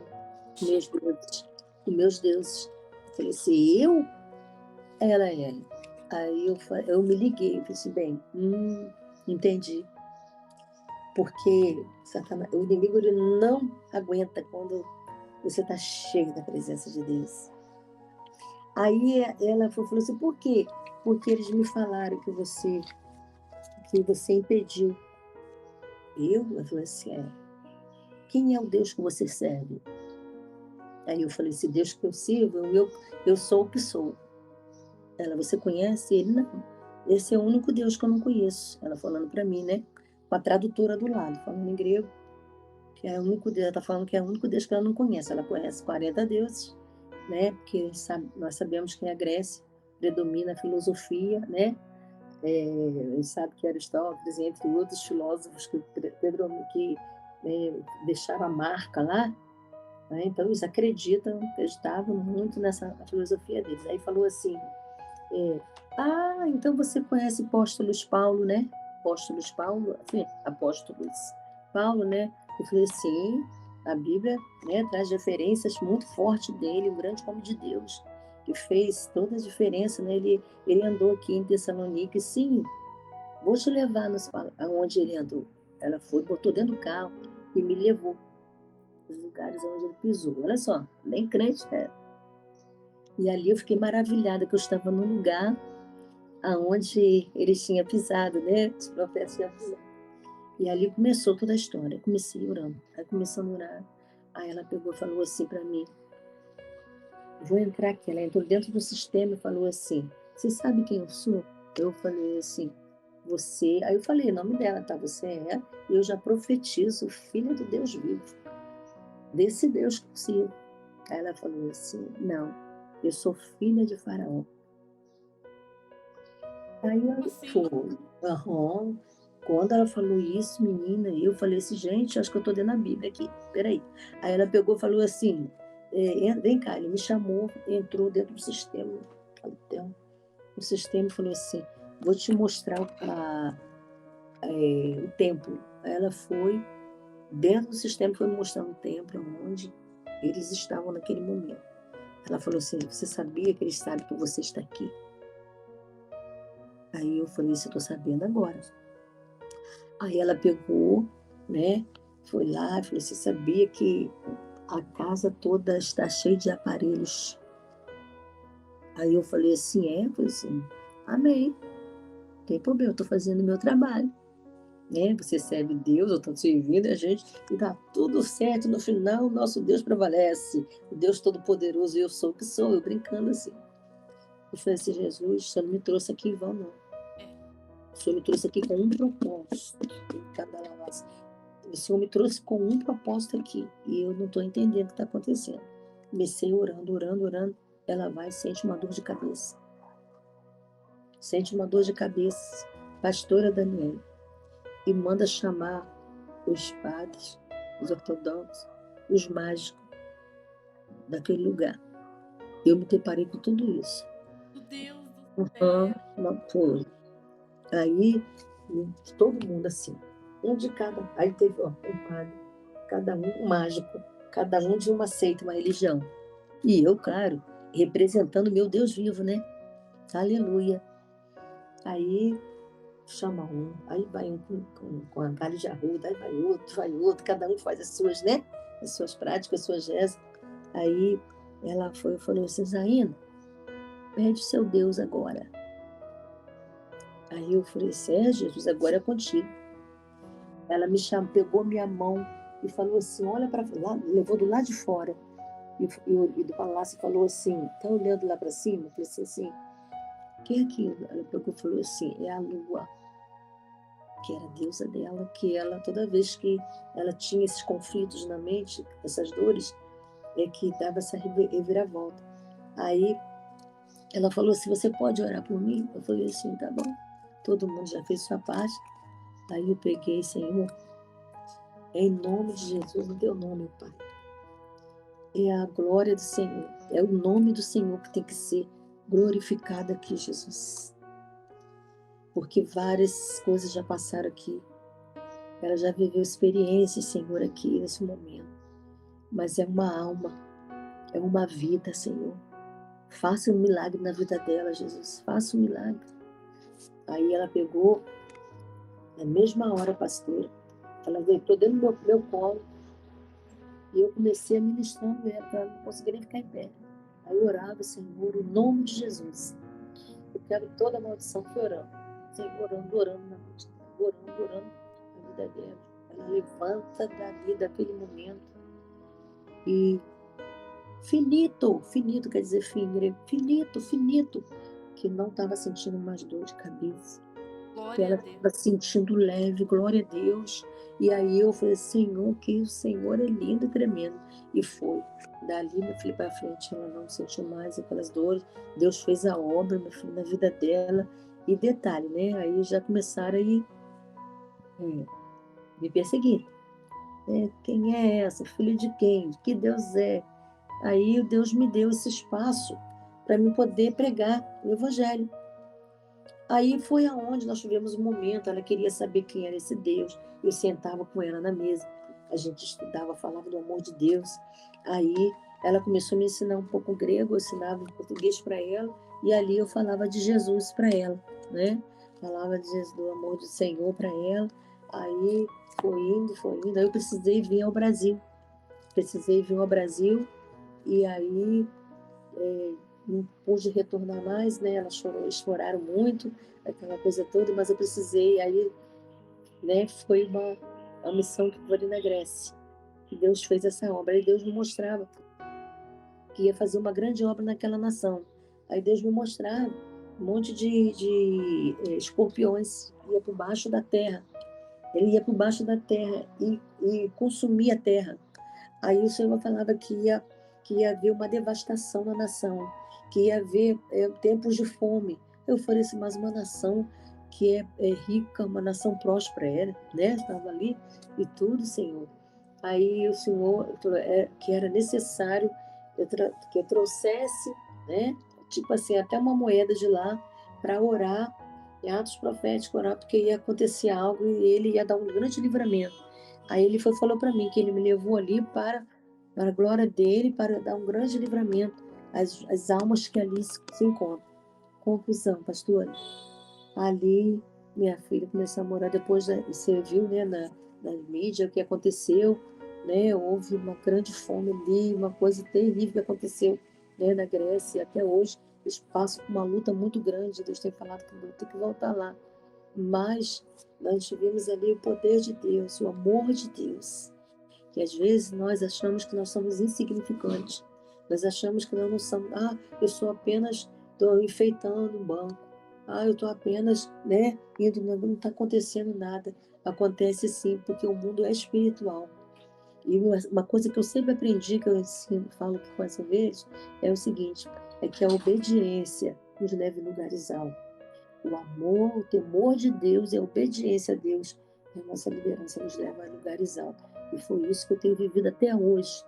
com meus deuses. Com meus deuses. Eu falei assim, eu? Ela é. Aí eu me liguei, eu falei assim, bem, entendi. Porque Satanás, o inimigo ele não aguenta quando você está cheio da presença de Deus. Aí ela falou assim, por quê? Porque eles me falaram que você impediu. Eu falei assim, quem é o Deus que você serve? Aí eu falei, esse Deus que eu sirvo, eu sou o que sou. Ela, você conhece ele? Não. Esse é o único Deus que eu não conheço. Ela falando para mim, né? Com a tradutora do lado, falando em grego, que é o único Deus. Ela está falando que é o único Deus que ela não conhece. Ela conhece 40 deuses, né? Porque nós sabemos que a Grécia predomina a filosofia, né? A gente sabe que Aristóteles, entre outros filósofos que deixaram a marca lá, né? Então eles acreditavam muito nessa filosofia deles. Aí falou assim, então você conhece apóstolos Paulo, né? Apóstolos Paulo, assim, apóstolos Paulo, né? Eu falei, sim, a Bíblia, né, traz referências muito fortes dele, um grande homem de Deus, que fez toda a diferença, né? Ele andou aqui em Tessalonique, sim, vou te levar aonde ele andou. Ela foi, botou dentro do carro e me levou os lugares onde ele pisou. Olha só, bem crente, né? E ali eu fiquei maravilhada que eu estava num lugar aonde ele tinha pisado, né? Os profetas tinham pisado. E ali começou toda a história. Comecei orando. Aí começando a orar. Aí ela pegou e falou assim para mim, vou entrar aqui. Ela entrou dentro do sistema e falou assim, você sabe quem eu sou? Eu falei assim, você... Aí eu falei o nome dela, tá? Você é... Eu já profetizo, filha do Deus vivo. Desse Deus que eu sirvo. Aí ela falou assim, não, eu sou filha de Faraó. Aí eu fui. Quando ela falou isso, menina, eu falei assim, gente, acho que eu estou dentro da Bíblia aqui, peraí. Aí ela pegou e falou assim, vem cá, ele me chamou, entrou dentro do sistema, o sistema falou assim, vou te mostrar o templo. Aí ela foi, dentro do sistema, foi me mostrar um templo onde eles estavam naquele momento. Ela falou assim, você sabia que eles sabem que você está aqui? Aí eu falei, isso eu estou sabendo agora. Aí ela pegou, né? Foi lá, falou, você sabia que a casa toda está cheia de aparelhos? Aí eu falei assim, eu falei assim, amém. Não tem problema, eu estou fazendo o meu trabalho. Né? Você serve Deus, eu estou servindo a gente, e dá tudo certo. No final, o nosso Deus prevalece. O Deus Todo-Poderoso, eu sou o que sou, eu brincando assim. Eu falei assim, Jesus, você não me trouxe aqui em vão, não. O Senhor me trouxe aqui com um propósito. O Senhor me trouxe com um propósito aqui. E eu não estou entendendo o que está acontecendo. Comecei orando. Ela vai e sente uma dor de cabeça. Pastora Daniela. E manda chamar os padres, os ortodoxos, os mágicos daquele lugar. Eu me deparei com tudo isso. Meu Deus do céu. Aí, todo mundo assim, um de cada. Aí teve um padre, cada um mágico, cada um de uma seita, uma religião. E eu, claro, representando meu Deus vivo, né? Aleluia. Aí chama um, aí vai um com a galho de arruda, aí vai outro, cada um faz as suas, né? As suas práticas, as suas rezas. Aí ela falou assim, Zaina, pede seu Deus agora. Aí eu falei assim, Jesus, agora é contigo. Ela me chamou, pegou minha mão e falou assim, olha para lá, levou do lado de fora. E do palácio falou assim, tá olhando lá para cima? Eu falei assim, que é aquilo? Ela pegou e falou assim, é a lua, que era a deusa dela, que ela, toda vez que ela tinha esses conflitos na mente, essas dores, é que dava essa reviravolta. Aí ela falou assim, você pode orar por mim? Eu falei assim, tá bom. Todo mundo já fez sua parte. Aí eu peguei, Senhor, em nome de Jesus, no teu nome, Pai. É a glória do Senhor. É o nome do Senhor que tem que ser glorificado aqui, Jesus. Porque várias coisas já passaram aqui. Ela já viveu experiências, Senhor, aqui nesse momento. Mas é uma alma, é uma vida, Senhor. Faça um milagre na vida dela, Jesus. Faça um milagre. Aí ela pegou, na mesma hora, pastora, ela deitou dentro do meu colo e eu comecei a ministrar ela, para ela não conseguir nem ficar em pé. Aí eu orava, Senhor, em nome de Jesus. Eu quero toda a maldição, fui orando. Senhor, orando na noite, orando na vida dela. Ela levanta dali, daquele momento. E finito quer dizer fim, finito, que não estava sentindo mais dor de cabeça. Que ela estava sentindo leve, glória a Deus. E aí eu falei, Senhor, que o Senhor é lindo e tremendo. E foi. Dali, meu filho, para frente, ela não sentiu mais aquelas dores. Deus fez a obra, meu filho, na vida dela. E detalhe, né? Aí já começaram a ir, me perseguir. Quem é essa? Filho de quem? De que Deus é? Aí Deus me deu esse espaço para me poder pregar o Evangelho. Aí foi aonde nós tivemos um momento, ela queria saber quem era esse Deus. Eu sentava com ela na mesa, a gente estudava, falava do amor de Deus. Aí ela começou a me ensinar um pouco grego, eu ensinava português para ela, e ali eu falava de Jesus para ela, né? Falava de Jesus, do amor do Senhor para ela. Aí foi indo. Aí eu precisei vir ao Brasil. E aí não pude retornar mais, né? Elas choraram muito, aquela coisa toda, mas eu precisei. Aí, né? Foi uma missão que foi na Grécia. E Deus fez essa obra. Aí Deus me mostrava que ia fazer uma grande obra naquela nação. Aí Deus me mostrava um monte de escorpiões ia por baixo da terra. Ele ia por baixo da terra e consumia a terra. Aí o Senhor falava que ia haver uma devastação na nação, que ia haver tempos de fome. Eu falei assim, mas uma nação que é rica, uma nação próspera, né? Estava ali e tudo, Senhor. Aí o Senhor que era necessário que eu trouxesse, né? Tipo assim, até uma moeda de lá para orar, em atos proféticos, orar, porque ia acontecer algo e ele ia dar um grande livramento. Aí ele falou para mim que ele me levou ali para a glória dele, para dar um grande livramento às almas que ali se encontram. Conclusão, pastora. Ali, minha filha começou a morar, depois você viu, né, na mídia o que aconteceu, né? Houve uma grande fome ali, uma coisa terrível que aconteceu, né, na Grécia, até hoje eles passam por uma luta muito grande. Deus tem falado que eu tenho que voltar lá. Mas nós tivemos ali o poder de Deus, o amor de Deus. Que às vezes nós achamos que nós somos insignificantes. Nós achamos que nós não somos. Eu sou apenas, estou enfeitando um banco. Eu estou apenas, né, indo, não está acontecendo nada. Acontece sim, porque o mundo é espiritual. E uma coisa que eu sempre aprendi, que eu ensino, falo aqui com essa vez, é o seguinte, é que a obediência nos leva em lugares altos. O amor, o temor de Deus e a obediência a Deus, a nossa liderança nos leva a lugares altos. E foi isso que eu tenho vivido até hoje,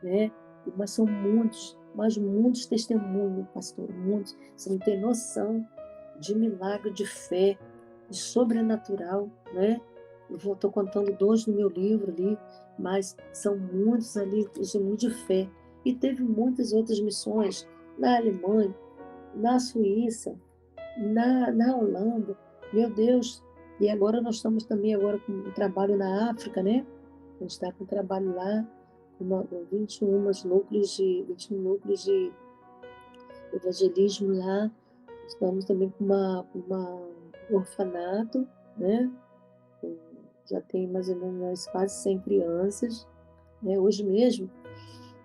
né? Mas são muitos testemunhos, pastor, muitos. Você não tem noção de milagre, de fé, de sobrenatural, né? Eu estou contando 2 no meu livro ali, mas são muitos ali, testemunhos de fé. E teve muitas outras missões na Alemanha, na Suíça, na Holanda, meu Deus. E agora nós estamos também agora com um trabalho na África, né? A gente está com um trabalho lá, com 21 núcleos de evangelismo lá. Estamos também com um orfanato, né? Já tem mais ou menos quase 100 crianças, né? Hoje mesmo,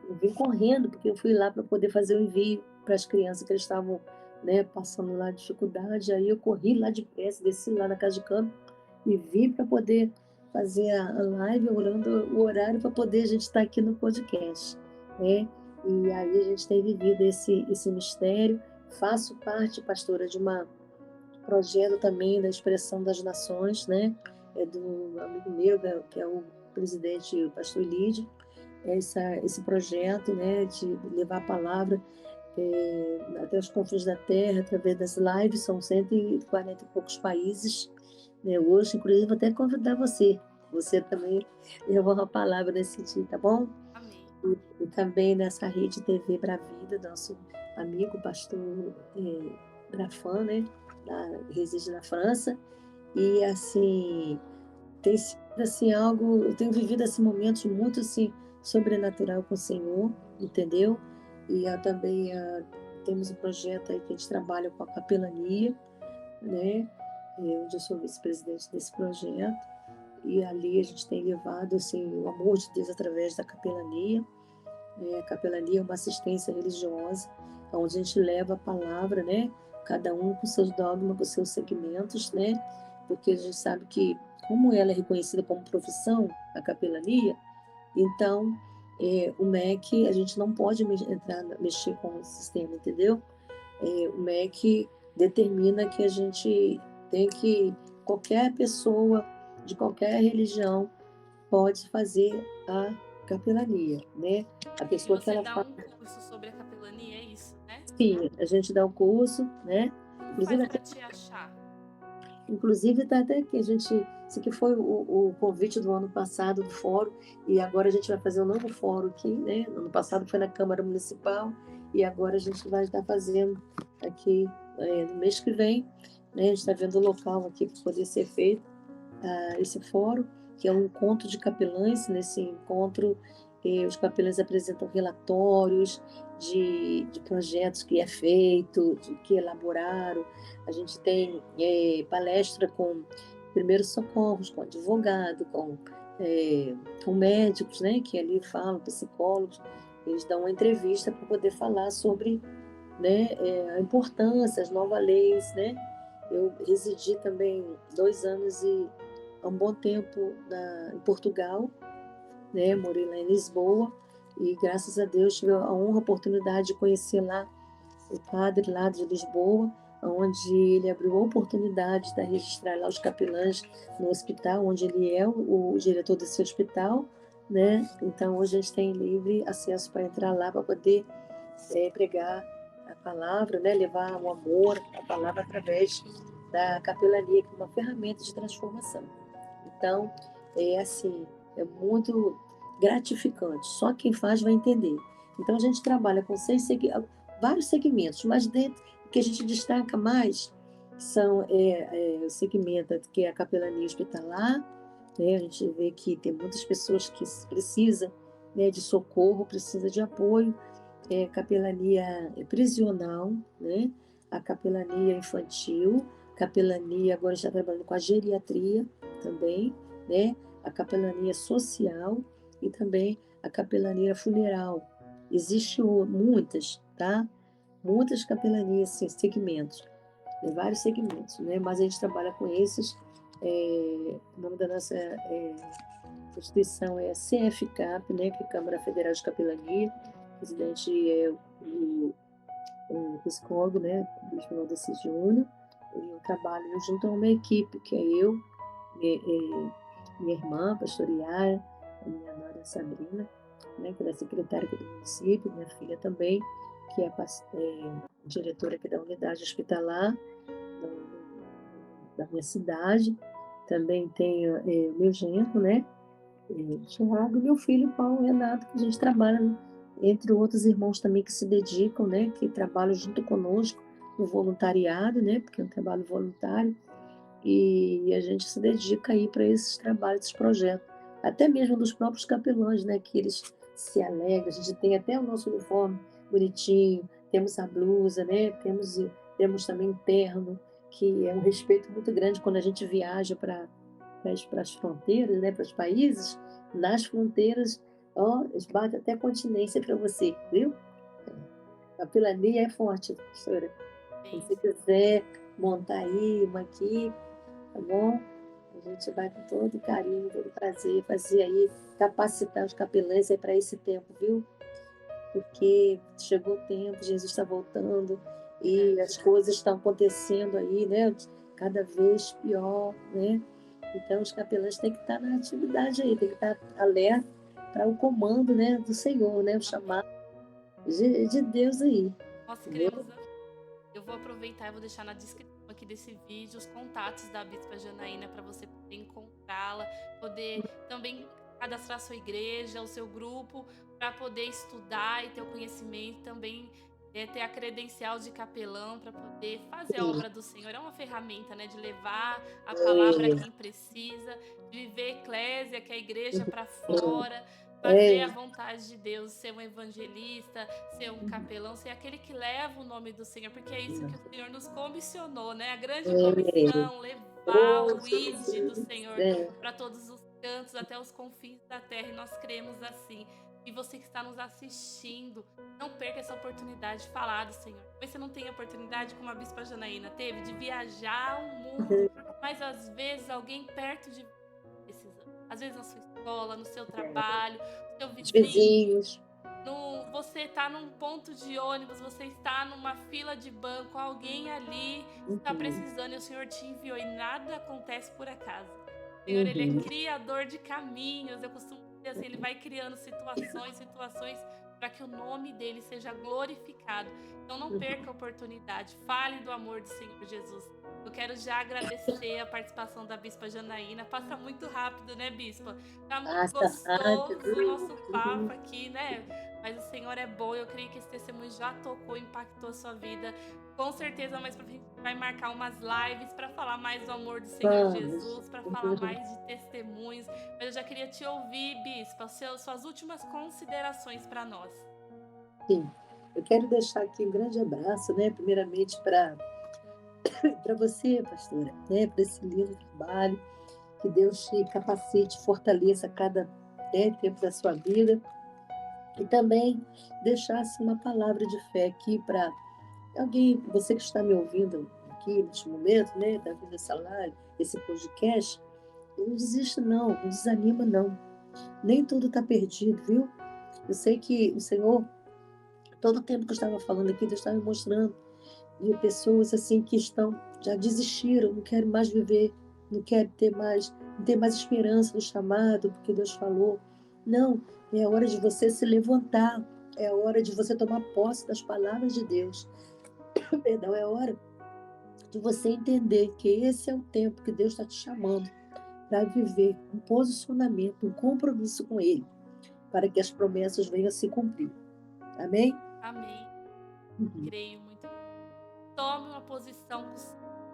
eu vim correndo, porque eu fui lá para poder fazer o envio para as crianças que eles estavam né, passando lá dificuldade, aí eu corri lá depressa, desci lá na casa de campo e vim para poder fazer a live, olhando o horário para poder a gente estar aqui no podcast, né? E aí a gente tem vivido esse mistério. Faço parte, pastora, de um projeto também da Expressão das Nações, né? É do amigo meu, que é o presidente, o pastor Lídio, esse projeto, né, de levar a palavra até os confins da terra, através das lives, são 140 e poucos países, né, hoje, inclusive, vou até convidar você também levou uma palavra nesse dia, tá bom? Amém. E também nessa rede TV Pra Vida, nosso amigo, pastor Grafan, né, reside na França, e assim, tem sido assim, algo, eu tenho vivido assim, momentos muito assim, sobrenatural com o Senhor, entendeu? E também temos um projeto aí que a gente trabalha com a capelania, né? Onde eu sou vice-presidente desse projeto, e ali a gente tem levado assim, o amor de Deus através da capelania. A capelania é uma assistência religiosa, onde a gente leva a palavra, né? Cada um com seus dogmas, com seus segmentos, né? Porque a gente sabe que, como ela é reconhecida como profissão, a capelania, então o MEC, a gente não pode mexer com o sistema, entendeu? O MEC determina que a gente tem que, qualquer pessoa de qualquer religião pode fazer a capelania, né? A E pessoa que você ela dá faz, um curso sobre a capelania, é isso, né? sim, a gente dá o curso, né? Como faz Inclusive, para te achar? tá até que a gente, isso aqui foi o convite do ano passado do fórum, e agora a gente vai fazer um novo fórum aqui, né? No ano passado foi na Câmara Municipal, e agora a gente vai estar fazendo aqui no mês que vem, né? A gente está vendo o local aqui para poder ser feito esse fórum, que é um encontro de capelães. Nesse encontro, os capelães apresentam relatórios de projetos que é feito, de que elaboraram. A gente tem palestra com primeiros socorros, com advogado, com médicos, né, que ali falam, psicólogos. Eles dão uma entrevista para poder falar sobre, né, a importância, as novas leis, né? Eu residi também 2 anos e há um bom tempo em Portugal, né? Morei lá em Lisboa e graças a Deus tive a honra, a oportunidade de conhecer lá o padre lá de Lisboa, onde ele abriu a oportunidade de registrar lá os capelães no hospital, onde ele é o diretor desse hospital, né? Então hoje a gente tem livre acesso para entrar lá para poder pregar a palavra, né? Levar o amor, a palavra através da capelania, que é uma ferramenta de transformação. Então, é assim, é muito gratificante. Só quem faz vai entender. Então, a gente trabalha com vários segmentos, mas dentro que a gente destaca mais são o segmento que é a capelania hospitalar, né? A gente vê que tem muitas pessoas que precisam, né, de socorro, precisam de apoio. Capelania prisional, né? A capelania infantil, capelania, agora está trabalhando com a geriatria também, né? A capelania social e também a capelania funeral. Existem muitas, tá? Muitas capelanias, assim, segmentos, vários segmentos, né? Mas a gente trabalha com esses. O nome da nossa instituição é a CFCAP, né? Que é a Câmara Federal de Capelania. O presidente é o psicólogo, né? Bispo Valdeci Júnior. Eu trabalho junto a uma equipe, que é eu, minha irmã, pastor Iara, a minha nora Sabrina, né, que é da secretária aqui do município, minha filha também, que é diretora aqui da unidade hospitalar da minha cidade. Também tenho o meu genro, né, Thiago, e meu filho Paulo Renato, que a gente trabalha, entre outros irmãos também que se dedicam, né, que trabalham junto conosco no voluntariado, né, porque é um trabalho voluntário, e a gente se dedica aí para esses trabalhos, esses projetos, até mesmo dos próprios capelães, né, que eles se alegram. A gente tem até o nosso uniforme bonitinho, temos a blusa, né, temos também o terno, que é um respeito muito grande quando a gente viaja para as fronteiras, né, para os países. Nas fronteiras, ó, eles batem até continência para você, viu? A capelania é forte, professora. Se Bem, você quiser montar aí uma aqui, tá bom? A gente vai com todo carinho, todo prazer, fazer aí, capacitar os capelães aí para esse tempo, viu? Porque chegou o tempo, Jesus está voltando e verdade. as coisas estão acontecendo aí, né? Cada vez pior, né? Então os capelães têm que estar na atividade aí, tem que estar alerta para o comando, né, do Senhor, né? O Amém. chamado de Deus aí, Nós entendeu? cremos. Eu vou aproveitar e vou deixar na descrição aqui desse vídeo os contatos da Bispa Janaína para você poder encontrá-la, poder também cadastrar sua igreja, o seu grupo, para poder estudar e ter o conhecimento, também ter a credencial de capelão para poder fazer a Sim, obra do Senhor. É uma ferramenta, né, de levar a palavra a é, quem precisa, de viver a eclésia, que é a igreja para fora, fazer é, a vontade de Deus, ser um evangelista, ser um capelão, ser aquele que leva o nome do Senhor, porque é isso que o Senhor nos comissionou, né? A grande é, comissão, levar oh, o ID do Jesus, Senhor é, para todos os cantos, até os confins da terra, e nós cremos assim. E você que está nos assistindo, não perca essa oportunidade de falar do Senhor. Talvez você não tenha oportunidade, como a Bispa Janaína teve, de viajar o mundo, mas às vezes alguém perto de você precisa. Às vezes na sua escola, no seu trabalho, no seu os vizinho, vizinhos, você está num ponto de ônibus, você está numa fila de banco, alguém ali está uhum, precisando e o Senhor te enviou e nada acontece por acaso. O Senhor, ele é uhum, criador de caminhos. Eu costumo dizer assim, ele vai criando situações para que o nome dele seja glorificado. Então não perca a oportunidade. Fale do amor do Senhor Jesus. Eu quero já agradecer a participação da Bispa Janaína. Passa muito rápido, né, Bispa? Tá muito passa gostoso o rápido, nosso uhum, papo aqui, né? Mas o Senhor é bom. Eu creio que esse testemunho já tocou, impactou a sua vida. Com certeza, mais pra frente vai marcar umas lives para falar mais do amor do Senhor vamos, Jesus, para falar uhum, mais de testemunhos. Mas eu já queria te ouvir, Bispa, suas últimas considerações para nós. sim. Eu quero deixar aqui um grande abraço, né, primeiramente para você, pastora, né, para esse lindo trabalho, que Deus te capacite, fortaleça cada, né, tempo da sua vida, e também deixasse uma palavra de fé aqui para alguém, você que está me ouvindo aqui neste momento, né, da Vida Salário, esse podcast, não desista não, não desanima não, nem tudo está perdido, viu? Eu sei que o Senhor, todo o tempo que eu estava falando aqui, Deus estava me mostrando, e pessoas assim que estão, já desistiram, não querem mais viver, não querem ter mais, não tem mais esperança no chamado, porque Deus falou. Não, é a hora de você se levantar, é a hora de você tomar posse das palavras de Deus. Perdão, é a hora de você entender que esse é o tempo que Deus está te chamando para viver um posicionamento, um compromisso com Ele, para que as promessas venham a se cumprir. Amém? Amém. Uhum. Creio muito. Tome uma posição,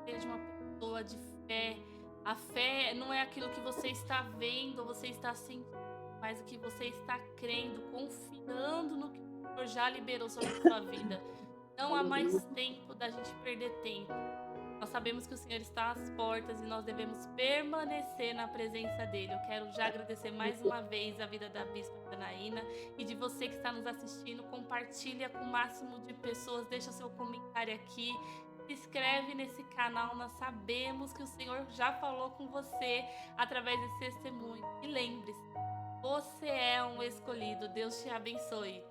seja uma pessoa de fé. A fé não é aquilo que você está vendo, você está sentindo, mas o que você está crendo, confiando no que o Senhor já liberou sobre a sua vida. Não há Aleluia. mais tempo da gente perder tempo. Nós sabemos que o Senhor está às portas e nós devemos permanecer na presença dele. Eu quero já agradecer mais uma vez a vida da Bispa Janaína e de você que está nos assistindo. Compartilha com o máximo de pessoas, deixa seu comentário aqui. Se inscreve nesse canal, nós sabemos que o Senhor já falou com você através desse testemunho. E lembre-se, você é um escolhido. Deus te abençoe.